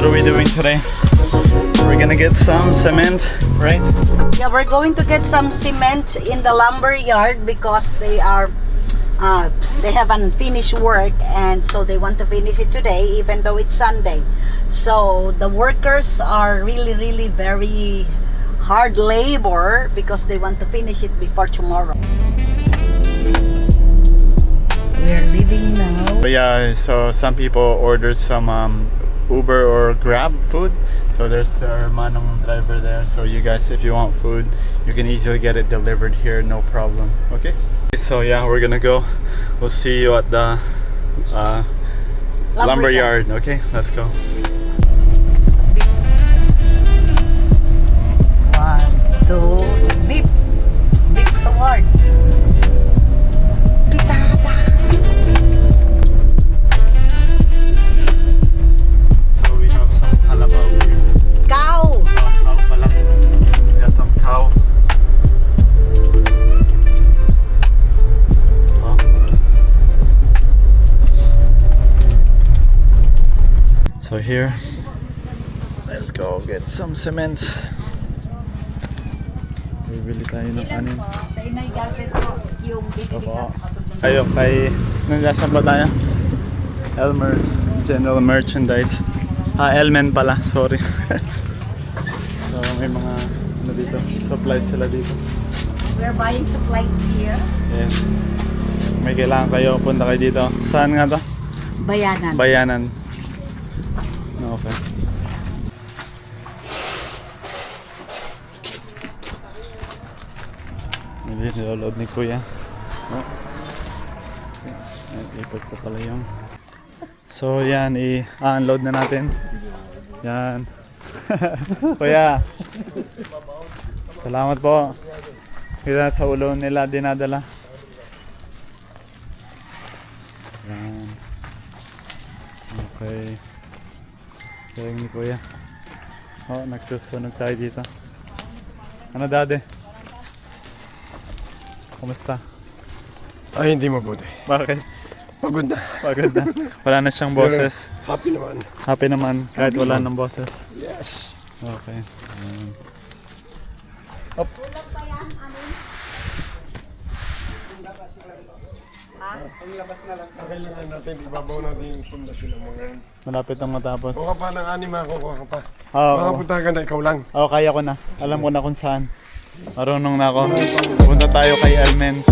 what are we doing today? We're gonna get some cement, right? Yeah, we're going to get some cement in the lumber yard because they have unfinished work, and so they want to finish it today even though it's Sunday. So the workers are really very hard labor because they want to finish it before tomorrow. We're leaving now. But yeah, so some people ordered some Uber or Grab food. So there's their manong driver there. So you guys, if you want food, you can easily get it delivered here, no problem. Okay? So yeah, we're gonna go. We'll see you at the lumber yard. Okay, let's go. 1, 2, beep. Beep so hard. Pitada. So we have some halabaw here. Cow. Cow pala. Yeah, some cow. Oh. So here, let's go get some cement. Bibili tayo ng anin. Sa inay garden ko yung bibili Opo. natin. Ayun, nasa ba tayo? Elmer's General Merchandise. Elmen pala, sorry. So may mga ano dito, supplies sila dito. We're buying supplies here. Yes. May kailangan kayo, punta kayo dito. Saan nga to? Bayanan. Bayanan. Okay. Hindi, niloload ni Kuya. Oh. Ikot ko pala yung... So yan, i-unload na natin. Yan. Kuya. Salamat po. Kita sa ulo nila dinadala. Yan. Okay. Kaya ni Kuya. Oh, nagsusunog tayo dito. Ano daddy? Kumusta? Ay, hindi mabuti. Bakit? Pagod na. Pagod na. Wala na siyang boses. Happy naman. Happy naman kahit wala ng boses. Yes. Okay. Up. Ang labas na lang. Kailangan natin ibabaw natin yung pundasyon ng mga yan. Malapit ang matapos. Kuha ka pa ng anima, kuha ka pa. Oo. Makapunta ka na, ikaw lang. Oo, kaya ko na. Alam ko na kung saan. Marunong na ako. Punta tayo kay Elmen's.